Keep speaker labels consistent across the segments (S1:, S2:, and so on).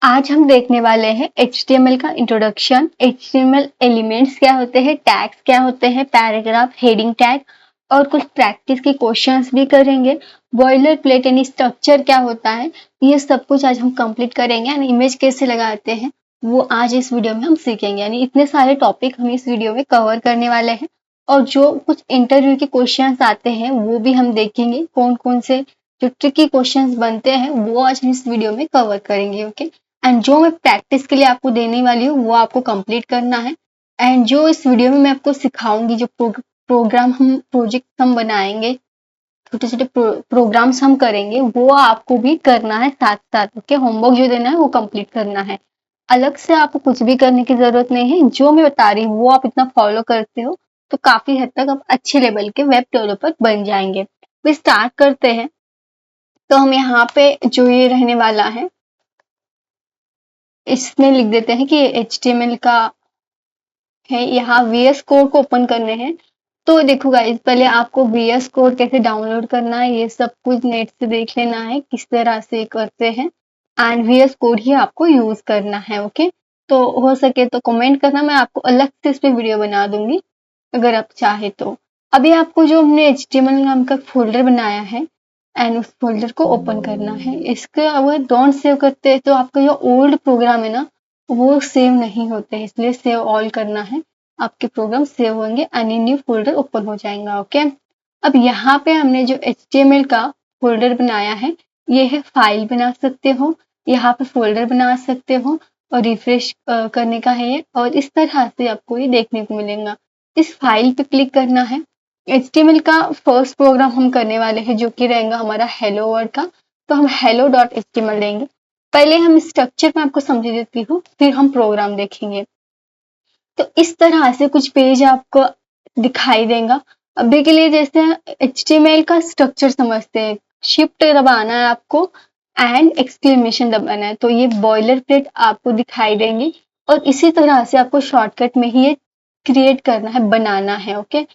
S1: आज हम देखने वाले हैं HTML का इंट्रोडक्शन। HTML एलिमेंट्स क्या होते हैं, टैग्स क्या होते हैं, पैराग्राफ, हेडिंग टैग और कुछ प्रैक्टिस के क्वेश्चंस भी करेंगे। बॉयलर प्लेट यानी स्ट्रक्चर क्या होता है, ये सब कुछ आज हम कंप्लीट करेंगे। यानी इमेज कैसे लगाते हैं वो आज इस वीडियो में हम सीखेंगे। यानी इतने सारे टॉपिक हम इस वीडियो में कवर करने वाले हैं और जो कुछ इंटरव्यू के क्वेश्चंस आते हैं वो भी हम देखेंगे। कौन कौन से जो ट्रिकी क्वेश्चंस बनते हैं वो आज हम इस वीडियो में कवर करेंगे। ओके, एंड जो मैं प्रैक्टिस के लिए आपको देने वाली हूँ वो आपको कंप्लीट करना है। एंड जो इस वीडियो में मैं आपको सिखाऊंगी, जो प्रोजेक्ट हम बनाएंगे, छोटे छोटे प्रोग्राम्स हम करेंगे, वो आपको भी करना है साथ साथ। ओके, होमवर्क जो देना है वो कंप्लीट करना है। अलग से आपको कुछ भी करने की जरूरत नहीं है। जो मैं बता रही हूँ वो आप इतना फॉलो करते हो तो काफी हद तक आप अच्छे लेवल के वेब डेवलपर बन जाएंगे। तो स्टार्ट करते हैं। तो हम यहाँ पे जो ये रहने वाला है इसमें लिख देते हैं कि HTML का है। यहाँ VS कोड को ओपन करने हैं। तो देखो गाइस, पहले आपको VS कोड कैसे डाउनलोड करना है ये सब कुछ नेट से देख लेना है किस तरह से करते हैं। एंड VS कोड ही आपको यूज करना है। ओके, तो हो सके तो कमेंट करना, मैं आपको अलग से इस पे वीडियो बना दूंगी अगर आप चाहे तो। अभी आपको जो हमने HTML नाम का फोल्डर बनाया है एंड उस फोल्डर को ओपन करना है। इसके अगर डोंट सेव करते तो आपका जो ओल्ड प्रोग्राम है ना वो सेव नहीं होते, इसलिए सेव ऑल करना है। आपके प्रोग्राम सेव होंगे, एनी न्यू फोल्डर ओपन हो जाएगा। ओके, अब यहाँ पे हमने जो HTML का फोल्डर बनाया है ये है, फाइल बना सकते हो, यहाँ पे फोल्डर बना सकते हो और रिफ्रेश करने का है ये, और इस तरह से आपको ये देखने को मिलेगा। इस फाइल पे क्लिक करना है। HTML का फर्स्ट प्रोग्राम हम करने वाले हैं जो कि रहेगा हमारा हेलो वर्ड का। तो हम hello.html लेंगे। पहले हम स्ट्रक्चर में आपको समझ देती हूँ, फिर हम प्रोग्राम देखेंगे। तो इस तरह से कुछ पेज आपको दिखाई देगा। अभी के लिए जैसे HTML का स्ट्रक्चर समझते हैं, शिफ्ट दबाना है आपको एंड एक्सक्लेमेशन दबाना है, तो ये बॉयलर प्लेट आपको दिखाई देंगी और इसी तरह से आपको शॉर्टकट में ही ये क्रिएट करना है, बनाना है। ओके,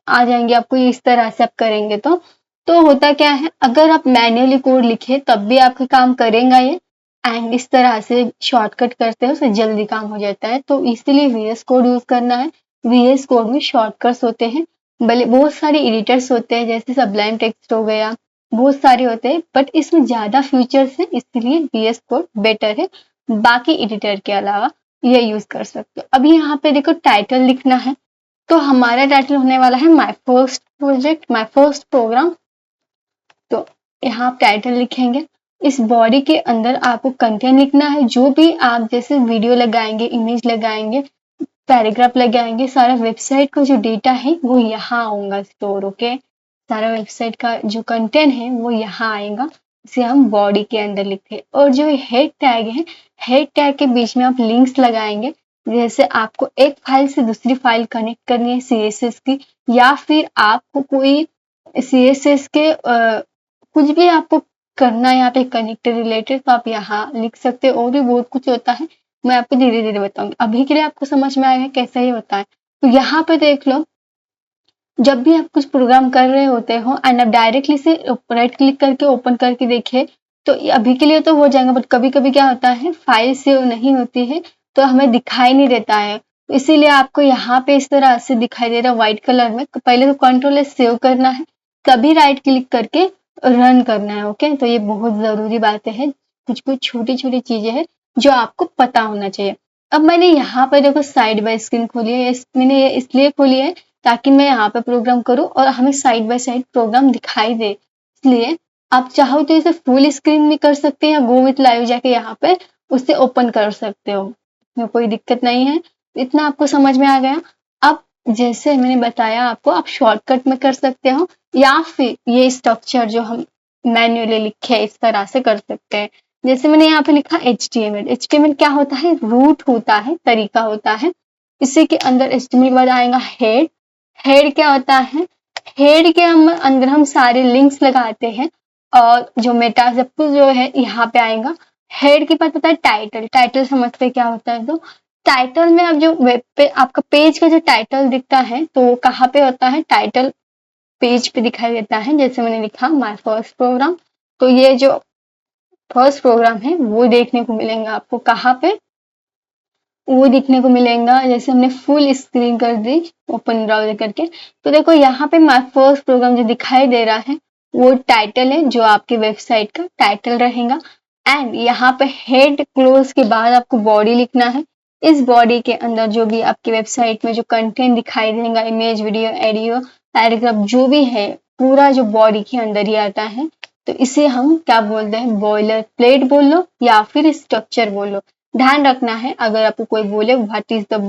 S1: आ जाएंगे आपको इस तरह से आप करेंगे तो होता क्या है, अगर आप मैन्युअली कोड लिखे तब भी आपका काम करेगा ये, एंड इस तरह से शॉर्टकट करते हो तो जल्दी काम हो जाता है। तो इसीलिए VS कोड यूज करना है। VS कोड में शॉर्टकट्स होते हैं, भले बहुत सारे एडिटर्स होते हैं जैसे सबलाइम टेक्स्ट हो गया, बहुत सारे होते हैं, बट इसमें ज्यादा फीचर्स है इसलिए VS कोड बेटर है। बाकी एडिटर के अलावा ये यूज कर सकते हो। अभी यहाँ पे देखो टाइटल लिखना है, तो हमारा टाइटल होने वाला है my first project, my first program. तो यहाँ आप टाइटल लिखेंगे। इस बॉडी के अंदर आपको कंटेंट लिखना है, जो भी आप जैसे वीडियो लगाएंगे, इमेज लगाएंगे, पैराग्राफ लगाएंगे, सारा वेबसाइट का जो डेटा है वो यहाँ आऊंगा स्टोर। ओके, सारा वेबसाइट का जो कंटेंट है वो यहाँ आएगा, इसे हम बॉडी के अंदर लिखते हैं। और जो हेड टैग है, हेड टैग के बीच में आप लिंक्स लगाएंगे। जैसे आपको एक फाइल से दूसरी फाइल कनेक्ट करनी है CSS की, या फिर आपको कोई CSS के कुछ भी आपको करना है यहाँ पे कनेक्ट रिलेटेड, तो आप यहाँ लिख सकते हो। और भी बहुत कुछ होता है, मैं आपको धीरे धीरे बताऊंगी। अभी के लिए आपको समझ में आएगा कैसे ये होता है। तो यहाँ पे देख लो, जब भी आप कुछ प्रोग्राम कर रहे होते हो एंड आप डायरेक्टली से राइट क्लिक करके ओपन करके देखिए तो अभी के लिए तो हो जाएगा, बट कभी कभी क्या होता है फाइल सेव नहीं होती है तो हमें दिखाई नहीं देता है। तो इसीलिए आपको यहाँ पे इस तरह से दिखाई दे रहा है व्हाइट कलर में। पहले तो कंट्रोल एस सेव करना है, तभी राइट क्लिक करके रन करना है। ओके, तो ये बहुत जरूरी बातें हैं, कुछ कुछ छोटी छोटी चीजें हैं जो आपको पता होना चाहिए। अब मैंने यहाँ पर देखो साइड बाय स्क्रीन खोली है, मैंने ये इसलिए खोली है ताकि मैं यहाँ पे प्रोग्राम करूँ और हमें साइड बाय साइड प्रोग्राम दिखाई दे। इसलिए आप चाहो तो इसे फुल स्क्रीन भी कर सकते हैं या गो विथ लाइव जाके यहाँ पे उससे ओपन कर सकते हो, इसमें कोई दिक्कत नहीं है। इतना आपको समझ में आ गया। अब जैसे मैंने बताया आपको, आप शॉर्टकट में कर सकते हो या फिर ये स्ट्रक्चर जो हम मैन्युअली लिखे इस तरह से कर सकते हैं। जैसे मैंने यहाँ पे लिखा HTML क्या होता है, रूट होता है, तरीका होता है। इसी के अंदर HTML के बाद आएगा हेड। हेड क्या होता है, हेड के अंदर हम सारे लिंक्स लगाते हैं और जो मेटा सब कुछ जो है यहाँ पे आएगा। हेड के बाद होता है टाइटल। टाइटल समझते क्या होता है, तो टाइटल में अब जो वेब पे आपका पेज का जो टाइटल दिखता है तो वो कहाँ पे होता है, टाइटल पेज पे दिखाई देता है। जैसे मैंने लिखा माय फर्स्ट प्रोग्राम, तो ये जो फर्स्ट प्रोग्राम है वो देखने को मिलेगा आपको। कहाँ पे? वो देखने को मिलेगा, जैसे हमने फुल स्क्रीन कर दी ओपन ब्राउजर करके, तो देखो यहाँ पे माय फर्स्ट प्रोग्राम जो दिखाई दे रहा है वो टाइटल है, जो आपकी वेबसाइट का टाइटल रहेगा। एंड यहाँ पे हेड क्लोज के बाद आपको बॉडी लिखना है। इस बॉडी के अंदर जो भी आपकी वेबसाइट में जो कंटेंट दिखाई देगा, इमेज, वीडियो, एडियो, पैराग्राफ, जो भी है पूरा जो बॉडी के अंदर ही आता है, तो इसे हम क्या बोलते हैं? बॉयलर प्लेट बोल लो या फिर स्ट्रक्चर बोल लो। ध्यान रखना है, अगर आपको कोई बोले what is the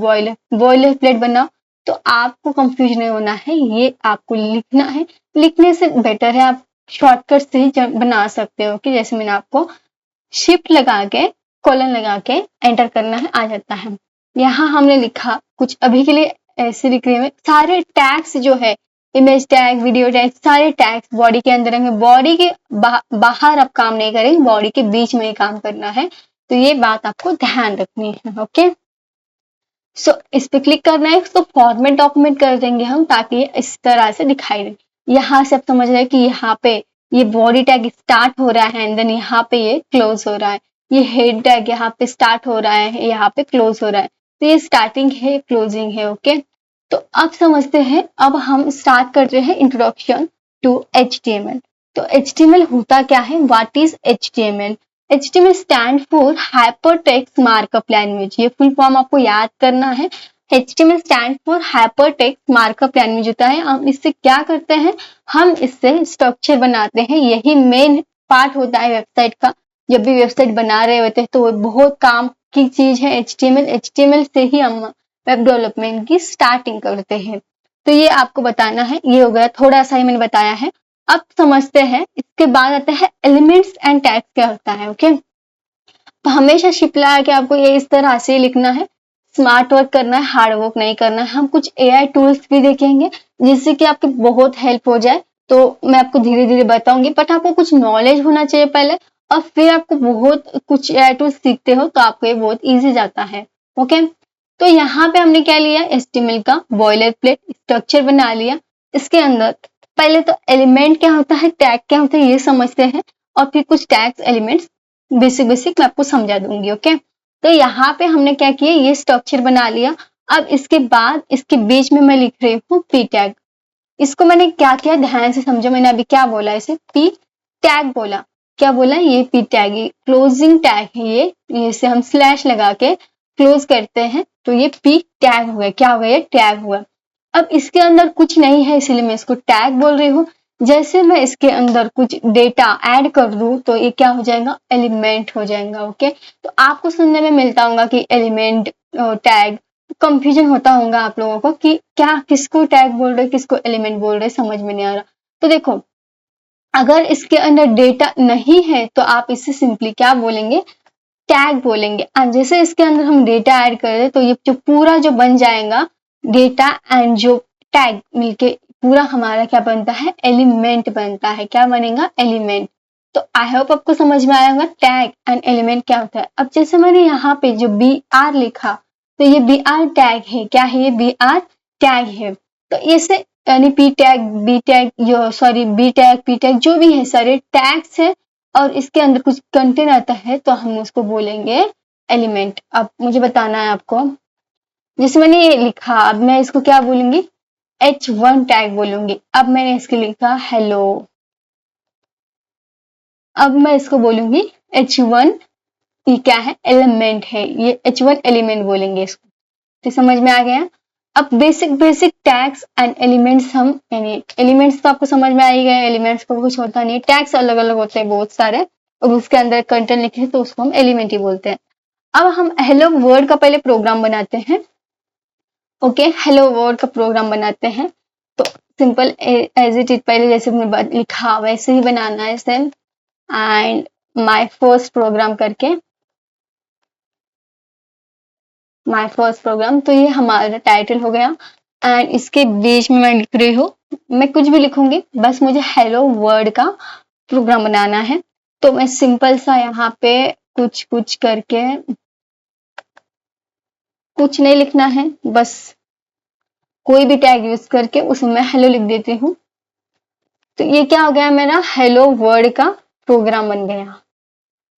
S1: boiler plate बनाओ, तो आपको कंफ्यूज नहीं होना है, ये आपको लिखना है। लिखने से बेटर है आप शॉर्टकट से ही बना सकते हो, कि जैसे मैंने आपको शिफ्ट लगा के कॉलन लगा के एंटर करना है, आ जाता है। यहाँ हमने लिखा कुछ, अभी के लिए ऐसे लिख रही हूँ, सारे टैग्स जो है, इमेज टैग, वीडियो टैग, सारे टैग्स बॉडी के अंदर रहेंगे। बॉडी के बाहर आप काम नहीं करेंगे, बॉडी के बीच में ही काम करना है, तो ये बात आपको ध्यान रखनी है। ओके, सो इस पे क्लिक करना है, इसको फॉर्मेट डॉक्यूमेंट कर देंगे हम, ताकि ये इस तरह से दिखाई दे। यहाँ से आप समझ रहे हैं कि यहाँ पे ये बॉडी टैग स्टार्ट हो रहा है एंड देन यहाँ पे ये क्लोज हो रहा है। ये हेड टैग यहाँ पे स्टार्ट हो रहा है, यहाँ पे क्लोज हो रहा है, तो ये स्टार्टिंग है, क्लोजिंग है। ओके, तो अब समझते हैं, अब हम स्टार्ट करते हैं इंट्रोडक्शन टू HTML। तो HTML होता क्या है? What is HTML? HTML stand for hypertext markup language. ये फुल फॉर्म आपको याद करना है। HTML stand for hypertext markup language होता है। हम इससे क्या करते हैं? हम इससे स्ट्रक्चर बनाते हैं। यही मेन पार्ट होता है वेबसाइट का। जब भी वेबसाइट बना रहे होते हैं तो वो बहुत काम की चीज है HTML से ही हम वेब डेवलपमेंट की स्टार्टिंग करते हैं। तो ये आपको बताना है। ये हो गया, थोड़ा सा ही मैंने बताया है। अब समझते हैं, इसके बाद आता है एलिमेंट्स एंड टैग्स क्या होता है। ओके, तो हमेशा शिप लगा के आपको ये इस तरह से लिखना है। स्मार्ट वर्क करना है, हार्ड वर्क नहीं करना है। हम कुछ AI टूल्स भी देखेंगे जिससे कि आपकी बहुत हेल्प हो जाए, तो मैं आपको धीरे धीरे बताऊंगी, बट आपको कुछ नॉलेज होना चाहिए पहले, और फिर आपको बहुत कुछ AI टूल्स सीखते हो तो आपको ये बहुत ईजी जाता है। ओके, तो यहाँ पे हमने क्या लिया? HTML का बॉयलर प्लेट स्ट्रक्चर बना लिया। इसके अंदर पहले तो एलिमेंट क्या होता है, टैग क्या होता है, ये समझते हैं, और फिर कुछ टैग्स एलिमेंट्स बेसिक मैं आपको समझा दूंगी। ओके, तो यहाँ पे हमने क्या किया? ये स्ट्रक्चर बना लिया। अब इसके बाद इसके बीच में मैं लिख रही हूँ पी टैग। इसको मैंने क्या किया, ध्यान से समझो, मैंने अभी क्या बोला? इसे पी टैग बोला। क्या बोला? ये पी टैग, ये क्लोजिंग टैग है। ये इसे हम स्लैश लगा के क्लोज करते हैं, तो ये पी टैग हुआ। क्या हुआ? ये टैग हुआ। अब इसके अंदर कुछ नहीं है, इसलिए मैं इसको टैग बोल रही हूँ। जैसे मैं इसके अंदर कुछ डेटा ऐड कर दूं तो ये क्या हो जाएगा? एलिमेंट हो जाएगा। ओके, तो आपको सुनने में मिलता होगा कि एलिमेंट, टैग, कंफ्यूजन होता होगा आप लोगों को कि क्या, किसको टैग बोल रहे, किसको एलिमेंट बोल रहे, समझ में नहीं आ रहा। तो देखो, अगर इसके अंदर डेटा नहीं है तो आप इसे सिंपली क्या बोलेंगे? टैग बोलेंगे। और जैसे इसके अंदर हम डेटा ऐड कर दे तो ये जो पूरा जो बन जाएगा डेटा एंड जो टैग मिलके पूरा हमारा क्या बनता है? एलिमेंट बनता है। क्या बनेगा? एलिमेंट। तो आई होप आपको समझ में आया होगा टैग एंड एलिमेंट क्या होता है। अब जैसे मैंने यहाँ पे जो BR लिखा, तो ये BR टैग है। क्या है? ये BR टैग है। तो इसे यानी पी टैग, बी टैग, जो sorry B tag, P tag, जो भी है सारे टैग्स है, और इसके अंदर कुछ कंटेंट आता है तो हम उसको बोलेंगे एलिमेंट। अब मुझे बताना है आपको, जैसे मैंने ये लिखा, अब मैं इसको क्या बोलूंगी? H1 टैग बोलूंगी। अब मैंने इसके लिखा हेलो, अब मैं इसको बोलूंगी H1। ये क्या है? एलिमेंट है। ये H1 एलिमेंट बोलेंगे इसको। तो समझ में आ गया? अब बेसिक टैग्स एंड एलिमेंट्स, हम यानी एलिमेंट्स तो आपको समझ में आ ही गए, एलिमेंट्स को कुछ होता नहीं, टैग्स अलग अलग होते हैं बहुत सारे, अब उसके अंदर कंटेंट लिखे तो उसको हम एलिमेंट ही बोलते हैं। अब हम हेलो वर्ड का पहले प्रोग्राम बनाते हैं। ओके, हेलो वर्ड का प्रोग्राम बनाते हैं। तो सिंपल एज इट इज, पहले जैसे हमने लिखा वैसे ही बनाना है same. And my first program करके, माय फर्स्ट प्रोग्राम, तो ये हमारा टाइटल हो गया। एंड इसके बीच में मैं लिख रही हूँ, मैं कुछ भी लिखूंगी, बस मुझे हेलो वर्ड का प्रोग्राम बनाना है। तो मैं सिंपल सा यहाँ पे कुछ कुछ करके, कुछ नहीं लिखना है, बस कोई भी टैग यूज करके उसमें मैं हेलो लिख देती हूँ। तो ये क्या हो गया? मेरा हेलो वर्ड का प्रोग्राम बन गया।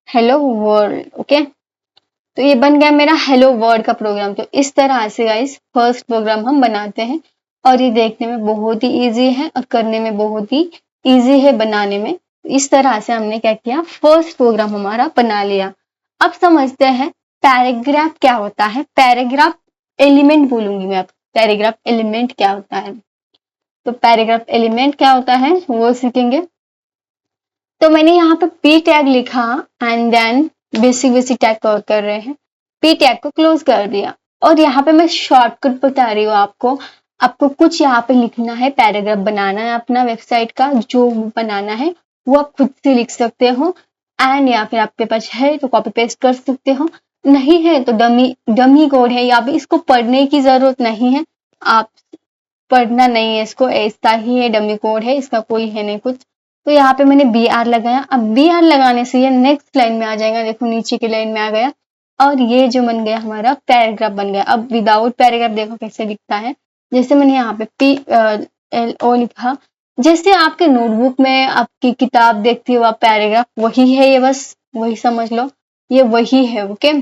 S1: Hello world. ओके, तो ये बन गया मेरा हेलो वर्ल्ड का प्रोग्राम। तो इस तरह से गाइस फर्स्ट प्रोग्राम हम बनाते हैं और ये देखने में बहुत ही इजी है और करने में बहुत ही इजी है बनाने में। इस तरह से हमने क्या किया, फर्स्ट प्रोग्राम हमारा बना लिया। अब समझते हैं पैराग्राफ क्या होता है। पैराग्राफ एलिमेंट बोलूंगी मैं, अब पैराग्राफ एलिमेंट क्या होता है। तो पैराग्राफ एलिमेंट क्या होता है वो सीखेंगे। तो मैंने यहाँ पे पी टैग लिखा and then basic basic tag cover कर रहे हैं, पी टैग को क्लोज कर दिया। और यहाँ पे मैं शॉर्टकट बता रही हूँ आपको। आपको कुछ यहाँ पे लिखना है, पैराग्राफ बनाना है अपना वेबसाइट का, जो बनाना है वो आप खुद से लिख सकते हो एंड या फिर आपके पास है तो कॉपी पेस्ट कर सकते हो, नहीं है तो डमी डमी कोड है, या भी इसको पढ़ने की जरूरत नहीं है। आप पढ़ना नहीं है इसको, ऐसा ही है, डमी कोड है, इसका कोई है नहीं कुछ। तो यहाँ पे मैंने बी आर लगाया। अब बी आर लगाने से ये नेक्स्ट लाइन में आ जाएगा, देखो नीचे की लाइन में आ गया और ये जो बन गया हमारा पैराग्राफ बन गया। अब विदाउट पैराग्राफ देखो कैसे दिखता है। जैसे मैंने यहाँ पे पी एल ओ लिखा, जैसे आपके नोटबुक में आपकी किताब देखती हो आप पैराग्राफ, वही है ये, बस वही समझ लो, ये वही है। ओके,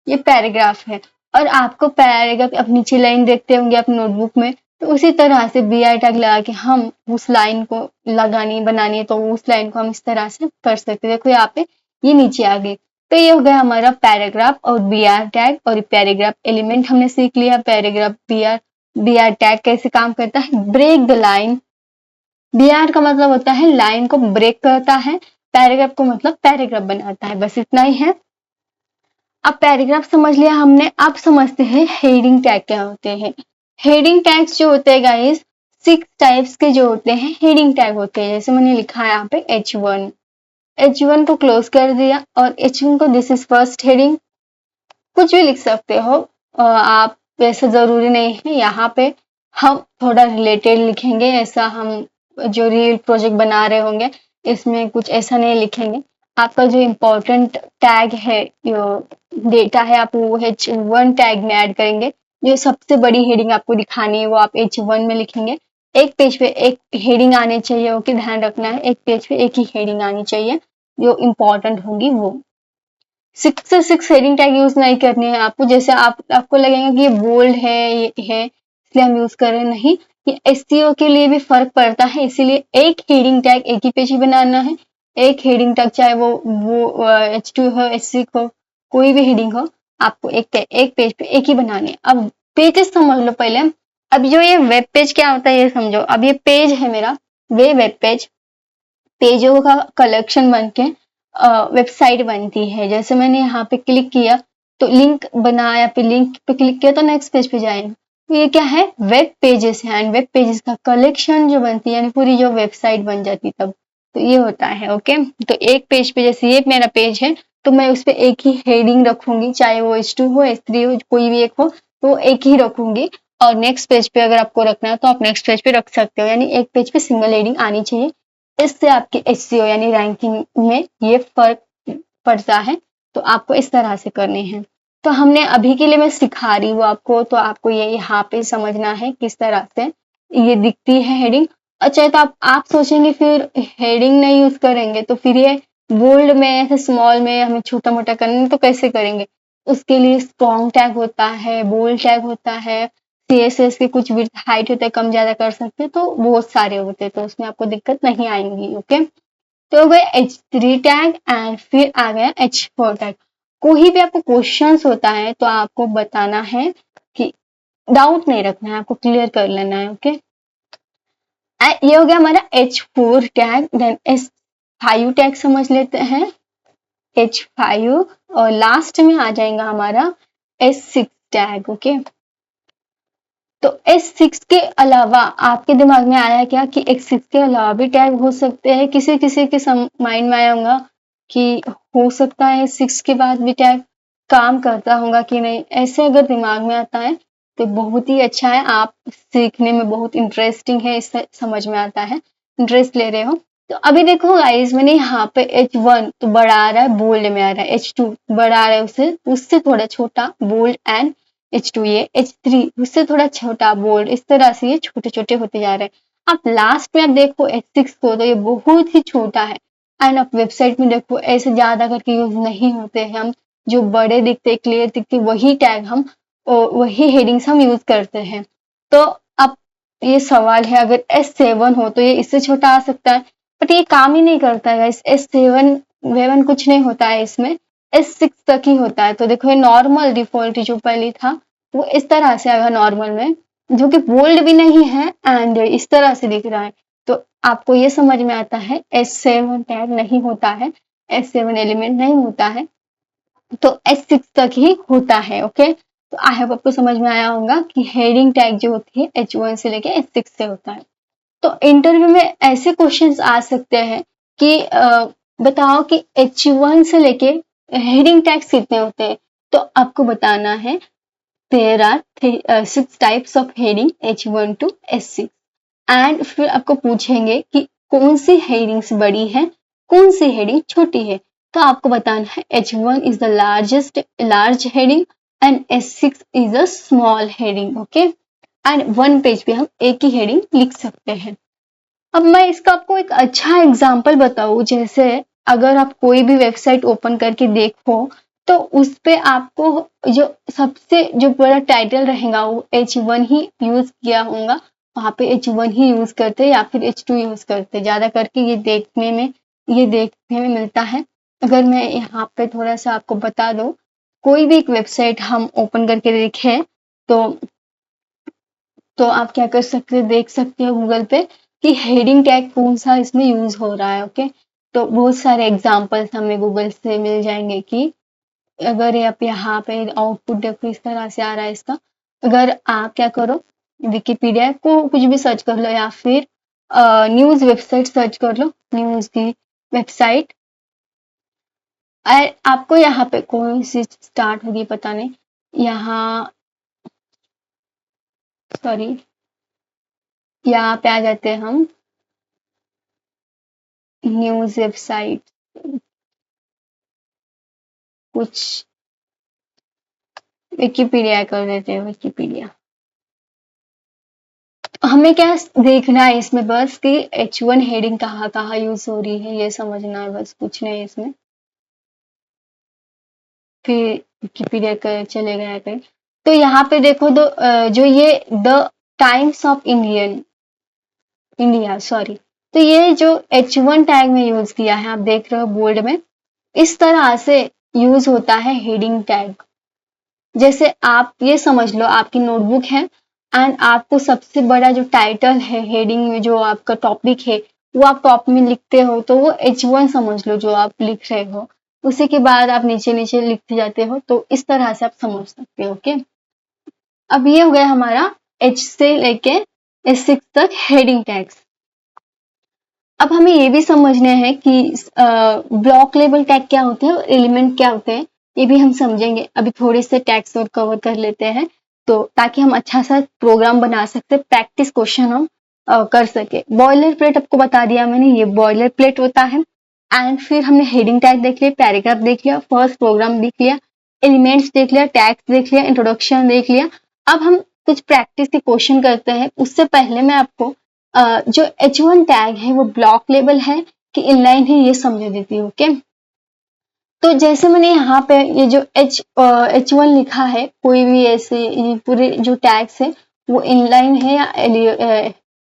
S1: ये पैराग्राफ है। और आपको पैराग्राफ अब नीचे लाइन देखते होंगे आप नोटबुक में, तो उसी तरह से बी आई टैग लगा के हम उस लाइन को लगानी बनानी है तो उस लाइन को हम इस तरह से कर सकते हैं। देखो यहाँ पे ये नीचे आ गई। तो ये हो गया हमारा पैराग्राफ और बी आर टैग और पैराग्राफ एलिमेंट हमने सीख लिया। पैराग्राफ बी आर टैग कैसे काम करता है, break the line. B R का मतलब होता है लाइन को ब्रेक करता है, पैराग्राफ को मतलब पैराग्राफ बनाता है, बस इतना ही है। अब पैराग्राफ समझ लिया हमने, अब समझते हैं हेडिंग टैग क्या होते हैं। हेडिंग टैग्स जो होते हैं गाइस, 6 टाइप्स के जो होते हैं हेडिंग टैग होते हैं। जैसे मैंने लिखा है यहाँ पे H1, H1 को क्लोज कर दिया और H1 को दिस इज फर्स्ट हेडिंग, कुछ भी लिख सकते हो आप, वैसे जरूरी नहीं है। यहाँ पे हम थोड़ा रिलेटेड लिखेंगे, ऐसा हम जो रियल प्रोजेक्ट बना रहे होंगे इसमें कुछ ऐसा नहीं लिखेंगे। आपका जो इम्पोर्टेंट टैग है, जो डेटा है, आप वो H1 टैग में ऐड करेंगे। जो सबसे बड़ी हेडिंग आपको दिखानी है वो आप H1 में लिखेंगे। एक पेज पे एक हेडिंग आनी चाहिए, ओके, ध्यान रखना है एक पेज पे एक ही हेडिंग आनी चाहिए जो इम्पोर्टेंट होगी वो। 6 से 6 हेडिंग टैग यूज नहीं करनी है आपको। जैसे आपको लगेगा कि ये बोल्ड है, ये है इसलिए हम यूज कर रहे हैं, नहीं, ये एसईओ के लिए भी फर्क पड़ता है, इसीलिए एक हेडिंग टैग एक ही पेज ही बनाना है। एक हेडिंग टैग चाहे वो H2 हो, H6 हो, कोई भी हेडिंग हो, आपको एक पेज पे एक ही बनानी है। अब पेजेस समझ लो पहले। अब जो ये वेब पेज क्या होता है ये समझो। अब ये पेज है मेरा, वे वेब पेज, पेजों का कलेक्शन बन के वेबसाइट बनती है। जैसे मैंने यहाँ पे क्लिक किया तो लिंक बना, या फिर लिंक पे क्लिक किया तो नेक्स्ट पेज पे जाएंगे। तो ये क्या है, वेब पेजेस है एंड वेब पेजेस का कलेक्शन जो बनती है, यानी पूरी जो वेबसाइट बन जाती है तब। तो ये होता है। ओके, तो एक पेज पे, जैसे ये मेरा पेज है तो मैं उस पर एक ही हेडिंग रखूंगी, चाहे वो H2 हो, H3 हो, कोई भी एक हो, तो एक ही रखूंगी। और नेक्स्ट पेज पे अगर आपको रखना है तो आप नेक्स्ट पेज पे रख सकते हो, यानी एक पेज पे सिंगल हेडिंग आनी चाहिए। इससे आपके एचसीओ यानी रैंकिंग में ये फर्क पड़ता है। तो आपको इस तरह से करने हैं। तो हमने अभी के लिए मैं सिखा रही हूँ आपको, तो आपको ये यहाँ पे समझना है किस तरह से ये दिखती है हेडिंग। अच्छा, तो आप सोचेंगे फिर हेडिंग नहीं यूज करेंगे तो फिर ये बोल्ड में ऐसे स्मॉल में हमें छोटा मोटा करना तो कैसे करेंगे। उसके लिए स्ट्रॉन्ग टैग होता है, बोल्ड टैग होता है, सीएसएस के कुछ विड्थ हाइट होता है, कम ज्यादा कर सकते हैं, तो बहुत सारे होते हैं, तो उसमें आपको दिक्कत नहीं आएंगी। ओके, तो हो गया H3 टैग एंड फिर आ गया H4 टैग। कोई भी आपको क्वेश्चंस होता है तो आपको बताना है कि डाउट नहीं रखना है, आपको क्लियर कर लेना है। ओके, ये हो गया हमारा H4 tag. Then H5 tag समझ लेते हैं, H5 और लास्ट में आ जाएगा हमारा S6 टैग। ओके, तो S6 के अलावा आपके दिमाग में आया क्या कि S6 के अलावा भी टैग हो सकते हैं। किसी किसी के माइंड में आया होगा कि हो सकता है S6 के बाद भी टैग काम करता होगा कि नहीं। ऐसे अगर दिमाग में आता है तो बहुत ही अच्छा है, आप सीखने में बहुत इंटरेस्टिंग है, इससे समझ में आता है, इंटरेस्ट ले रहे हो। तो अभी देखो गाइस, मैंने यहाँ पे H1 तो बड़ा आ रहा है, बोल्ड में आ रहा है, H2 बड़ा आ रहा है, उससे उससे थोड़ा छोटा बोल्ड एंड H2, ये H3 उससे थोड़ा छोटा बोल्ड, इस तरह से ये छोटे छोटे होते जा रहे हैं। अब लास्ट में आप देखो H6 को, तो ये बहुत ही छोटा है, एंड आप वेबसाइट में देखो ऐसे ज्यादा करके यूज नहीं होते हैं, हम जो बड़े दिखते क्लियर दिखते वही टैग हम वही हेडिंग्स हम यूज करते हैं। तो अब ये सवाल है, अगर S7 हो तो ये इससे छोटा आ सकता है, बट ये काम ही नहीं करता है। S7 वेवन कुछ नहीं होता है इसमें, S6 तक ही होता है। तो देखो ये नॉर्मल डिफॉल्ट जो पहले था वो इस तरह से आएगा नॉर्मल में, जो कि बोल्ड भी नहीं है एंड इस तरह से दिख रहा है। तो आपको ये समझ में आता है S7 टैग नहीं होता है, S7 एलिमेंट नहीं होता है, तो S6 तक ही होता है। ओके, तो आई होप आपको समझ में आया होगा कि हेडिंग टैग जो होती है H1 से लेके S6 से होता है। तो इंटरव्यू में ऐसे क्वेश्चंस आ सकते हैं कि बताओ कि H1 से लेके हेडिंग टैग्स कितने होते हैं, तो आपको बताना है there are 6 types of heading H1 to S6। And फिर आपको पूछेंगे कि कौन सी हेडिंग्स बड़ी है, कौन सी हेडिंग छोटी है। तो आपको बताना है H1 is the large heading and S6 is a small heading. Okay, and one page पे हम एक ही हेडिंग लिख सकते हैं। अब मैं इसका आपको एक अच्छा एग्जाम्पल बताऊं, जैसे अगर आप कोई भी वेबसाइट ओपन करके देखो तो उस पे आपको जो सबसे जो बड़ा टाइटल रहेगा वो H1 ही यूज किया होगा, वहां पे H1 ही यूज करते या फिर H2 यूज करते, ज्यादा करके ये देखने में मिलता है। अगर मैं यहाँ पे थोड़ा सा आपको बता दूं, कोई भी एक वेबसाइट हम ओपन करके देखें तो आप क्या कर सकते हैं, देख सकते हो गूगल पे कि हेडिंग टैग कौन सा इसमें यूज हो रहा है। ओके, तो बहुत सारे एग्जांपल्स हमें गूगल से मिल जाएंगे कि अगर आप यहाँ पे आउटपुट देखो इस तरह से आ रहा है इसका। अगर आप क्या करो, विकिपीडिया को कुछ भी सर्च कर लो या फिर न्यूज वेबसाइट सर्च कर लो, न्यूज की वेबसाइट, आपको यहाँ पे कौन सी स्टार्ट होगी पता नहीं, यहाँ सॉरी यहाँ पे आ जाते हैं हम न्यूज वेबसाइट, कुछ विकिपीडिया कर देते हैं, विकिपीडिया। हमें क्या देखना है इसमें बस कि H1 हेडिंग कहाँ कहाँ यूज हो रही है, ये समझना है, बस कुछ नहीं इसमें। फिर विकिपीडिया कर चले गए कहीं, तो यहाँ पे देखो जो ये the times of India sorry, तो ये जो H1 टैग में यूज किया है, आप देख रहे हो बोल्ड में, इस तरह से यूज होता है हेडिंग टैग। जैसे आप ये समझ लो आपकी नोटबुक है एंड आपको सबसे बड़ा जो टाइटल है हेडिंग में, जो आपका टॉपिक है वो आप टॉप में लिखते हो, तो वो H1 समझ लो जो आप लिख रहे हो। उसी के बाद आप नीचे नीचे लिखते जाते हो, तो इस तरह से आप समझ सकते हो। ओके, अब ये हो गया हमारा H से लेके S6 तक हेडिंग टैग्स। अब हमें ये भी समझना है कि ब्लॉक लेवल टैग क्या होते हैं और एलिमेंट क्या होते हैं, ये भी हम समझेंगे। अभी थोड़े से टैग्स और कवर कर लेते हैं, तो ताकि हम अच्छा सा प्रोग्राम बना सकते, प्रैक्टिस क्वेश्चन हम कर सके। बॉयलर प्लेट आपको बता दिया मैंने, ये बॉयलर प्लेट होता है। एंड फिर हमने हेडिंग टैग देख लिया, पैराग्राफ देख लिया, फर्स्ट प्रोग्राम देख लिया, एलिमेंट्स देख लिया, टैग्स देख लिया, इंट्रोडक्शन देख लिया। अब हम कुछ प्रैक्टिस के क्वेश्चन करते हैं। उससे पहले मैं आपको जो H1 टैग है वो ब्लॉक लेवल है कि इनलाइन है, ये समझ देती हूँ। ओके, तो जैसे मैंने यहाँ पे ये जो H1 लिखा है, कोई भी ऐसे ये पूरे जो टैग्स है वो इनलाइन है या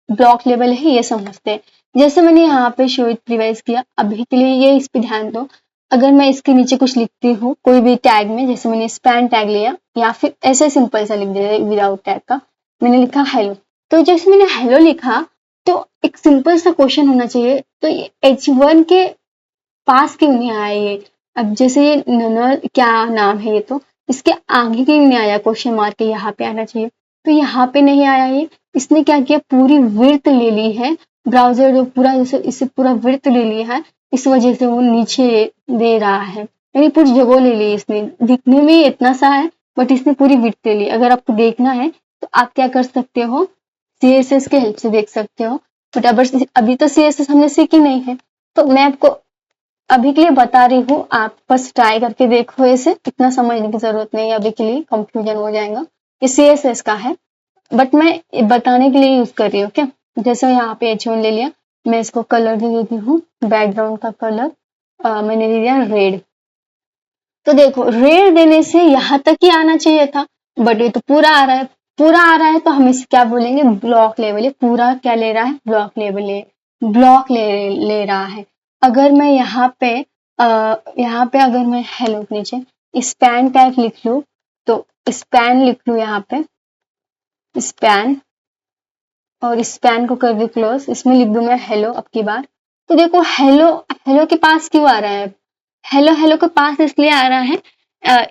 S1: ब्लॉक लेवल है, ये समझते हैं। जैसे मैंने यहाँ पे शो इट रिवाइज किया, अभी के लिए ये इस पे ध्यान दो। अगर मैं इसके नीचे कुछ लिखती हूँ कोई भी टैग में, जैसे मैंने स्पैन टैग लिया या फिर ऐसे सिंपल सा लिख दिया विदाउट टैग का, मैंने लिखा हेलो, तो जैसे मैंने हेलो लिखा तो एक सिंपल सा क्वेश्चन होना चाहिए, तो ये H1 के पास क्यों नहीं आया ये। अब जैसे ये ननल क्या नाम है, ये तो इसके आगे क्यों नहीं आया, क्वेश्चन मार्क के यहाँ पे आना चाहिए, तो यहाँ पे नहीं आया ये। इसने क्या किया, पूरी विड्थ ले ली है, ब्राउजर जो पूरा जैसे इसे पूरा विड्थ ले लिया है, इस वजह से वो नीचे दे रहा है, यानी पूरी जगह ले ली इसने। दिखने में इतना सा है बट इसने पूरी विड्थ ले ली। अगर आपको देखना है तो आप क्या कर सकते हो, CSS के हेल्प से देख सकते हो, बट अभी तो CSS हमने सीखी नहीं है, तो मैं आपको अभी के लिए बता रही हूँ, आप बस ट्राई करके देखो, इसे इतना समझने की जरूरत नहीं है, अभी के लिए कंफ्यूजन हो जाएगा। ये CSS का है बट मैं बताने के लिए यूज कर रही हूँ। क्या, जैसे यहाँ पे H1 ले लिया, मैं इसको कलर दे देती हूँ, बैकग्राउंड का कलर मैंने दे दिया रेड। तो देखो रेड देने से यहाँ तक ही आना चाहिए था, बट ये तो पूरा आ रहा है। पूरा आ रहा है तो हम इसे क्या बोलेंगे, ब्लॉक लेवल। ये पूरा क्या ले रहा है, ब्लॉक ले रहा है। अगर मैं यहाँ पे अगर मैं हेलो के नीचे स्पैन टैग लिख लूँ, तो स्पैन लिख लूँ यहाँ पे स्पैन, और स्पैन को कर दूँ क्लोज, इसमें लिख दूँ मैं हेलो अब की बार। तो देखो हेलो के पास क्यों आ रहा है, हेलो के पास इसलिए आ रहा है,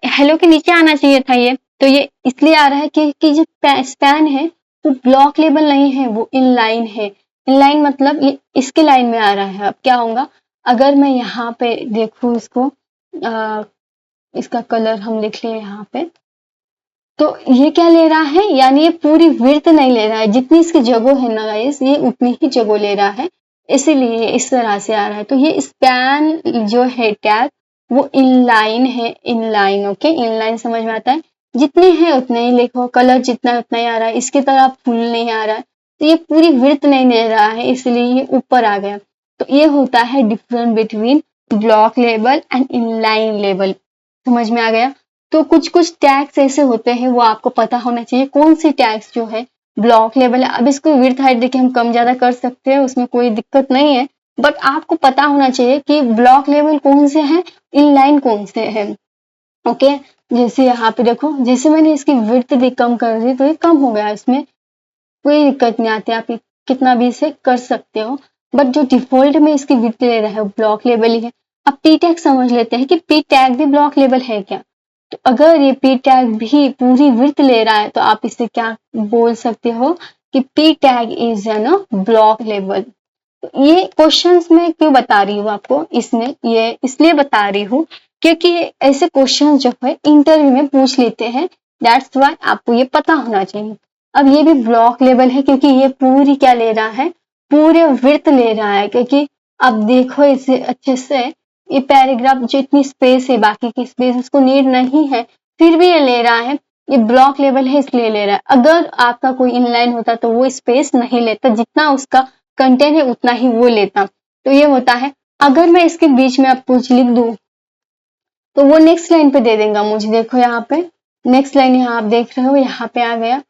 S1: हेलो के नीचे आना चाहिए था ये, तो ये इसलिए आ रहा है कि जो स्पैन है वो ब्लॉक लेवल नहीं है, वो इनलाइन है। इनलाइन मतलब ये इसके लाइन में आ रहा है। अब क्या होगा, अगर मैं यहाँ पे देखूँ इसको, इसका कलर हम लिख लें यहाँ पे, तो ये क्या ले रहा है, यानी ये पूरी विड्थ नहीं ले रहा है, जितनी इसकी जगह है ना गाइस, ये उतनी ही जगह ले रहा है, इसीलिए इस तरह से आ रहा है। तो ये स्पैन जो है टैग वो इनलाइन है, इनलाइन। ओके, इनलाइन समझ में आता है, जितनी है उतने ही लिखो, कलर जितना है उतना ही आ रहा है, इसकी तरह फुल नहीं आ रहा है, तो ये पूरी विड्थ नहीं ले रहा है, इसलिए ये ऊपर आ गया। तो ये होता है difference between block level and inline level. समझ में आ गया। तो कुछ कुछ टैग्स ऐसे होते हैं, वो आपको पता होना चाहिए कौन सी टैग्स जो है ब्लॉक लेवल है। अब इसको विड्थ हाइट देखिए हम कम ज्यादा कर सकते हैं, उसमें कोई दिक्कत नहीं है, बट आपको पता होना चाहिए कि ब्लॉक लेवल कौन से हैं, इनलाइन कौन से हैं। ओके, जैसे यहाँ पे देखो, जैसे मैंने इसकी विड्थ भी कम कर दी तो ये कम हो गया, इसमें कोई दिक्कत नहीं आती, आप कितना भी इसे कर सकते हो, बट जो डिफॉल्ट में इसकी विड्थ ले रहा है वो ब्लॉक लेवल ही है। अब पी टैग समझ लेते हैं कि पी टैग भी ब्लॉक लेवल है क्या। तो अगर ये पी टैग भी पूरी विड्थ ले रहा है तो आप इसे क्या बोल सकते हो कि P tag is an block level. तो ये क्वेश्चंस में क्यों बता रही हूँ आपको, इसमें ये इसलिए बता रही हूँ क्योंकि ऐसे क्वेश्चन जो है इंटरव्यू में पूछ लेते हैं, दैट्स वाई आपको ये पता होना चाहिए। अब ये भी ब्लॉक लेवल है क्योंकि ये पूरी क्या ले रहा है, पूरे विड्थ ले रहा है, क्योंकि अब देखो इसे अच्छे से, ये पैराग्राफ जो इतनी स्पेस है, बाकी की स्पेस उसको नीड नहीं है, फिर भी ये ले रहा है, ये ब्लॉक लेवल है इसलिए ले रहा है। अगर आपका कोई इनलाइन होता तो वो स्पेस नहीं लेता, जितना उसका कंटेंट है उतना ही वो लेता। तो ये होता है, अगर मैं इसके बीच में आप कुछ लिख दूं तो वो नेक्स्ट लाइन पे दे देगा मुझे। देखो यहाँ पे नेक्स्ट लाइन, यहाँ आप देख रहे हो यहाँ पे आ गया,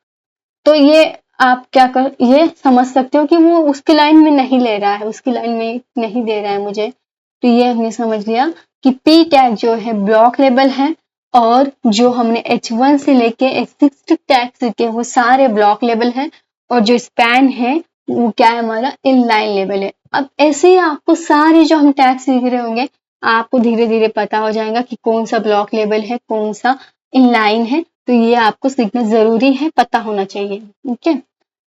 S1: तो ये आप क्या कर ये समझ सकते हो कि वो उसकी लाइन में नहीं ले रहा है, उसकी लाइन में नहीं दे रहा है मुझे। तो ये हमने समझ लिया कि पी टैग जो है ब्लॉक लेवल है, और जो हमने H1 से लेके H6 टैग सीखे वो सारे ब्लॉक लेवल है, और जो स्पैन है वो क्या है, हमारा इनलाइन लेवल है। अब ऐसे ही आपको सारे जो हम टैग सीख रहे होंगे, आपको धीरे धीरे पता हो जाएगा कि कौन सा ब्लॉक लेवल है, कौन सा इनलाइन है। तो ये आपको सीखना जरूरी है, पता होना चाहिए। ओके,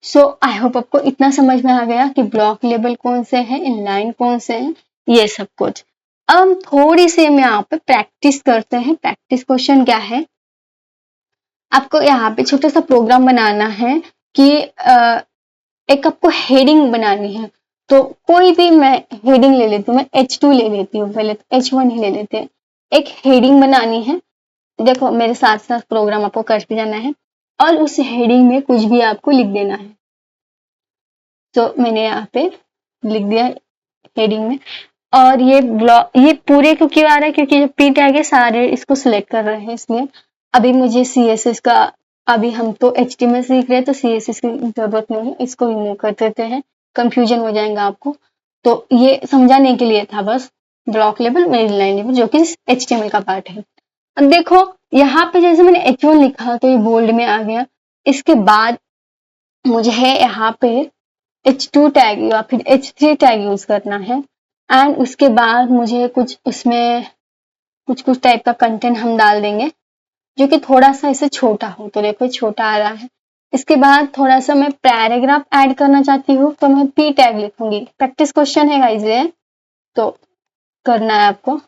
S1: सो आई होप आपको इतना समझ में आ गया कि ब्लॉक लेवल कौन से हैं, इनलाइन कौन से हैं, ये सब कुछ। अब हम थोड़ी सी में यहाँ पे प्रैक्टिस करते हैं। प्रैक्टिस क्वेश्चन क्या है, आपको यहाँ पे छोटा सा प्रोग्राम बनाना है कि एक आपको हेडिंग बनानी है। तो कोई भी मैं हेडिंग ले लेती हूँ, मैं H2 ले लेती हूँ, पहले तो H1 ही ले लेते हैं। एक हेडिंग बनानी है, देखो मेरे साथ साथ प्रोग्राम आपको करते जाना है, और उस हेडिंग में कुछ भी आपको लिख देना है। तो मैंने यहाँ पे लिख दिया हेडिंग में, और ये ब्लॉक ये पूरे को क्यों आ रहा है, क्योंकि जो पी टैग है सारे इसको सिलेक्ट कर रहे हैं, इसलिए अभी मुझे CSS का, अभी हम तो HTML सीख रहे हैं तो CSS की जरूरत नहीं है, इसको रिमूव कर देते हैं, कंफ्यूजन हो जाएगा आपको। तो ये समझाने के लिए था बस, ब्लॉक लेवल मेरी लाइन लेवल जो कि HTML का पार्ट है। अब देखो यहाँ पे जैसे मैंने H1 लिखा तो ये बोल्ड में आ गया, इसके बाद मुझे है यहाँ पे H2 टैग या फिर H3 टैग यूज करना है, एंड उसके बाद मुझे कुछ उसमें कुछ कुछ टाइप का कंटेंट हम डाल देंगे जो कि थोड़ा सा इसे छोटा हो। तो देखो छोटा आ रहा है। इसके बाद थोड़ा सा मैं पैराग्राफ ऐड करना चाहती हूँ तो मैं P टैग लिखूंगी। प्रैक्टिस क्वेश्चन है गाइस ये, तो करना है आपको।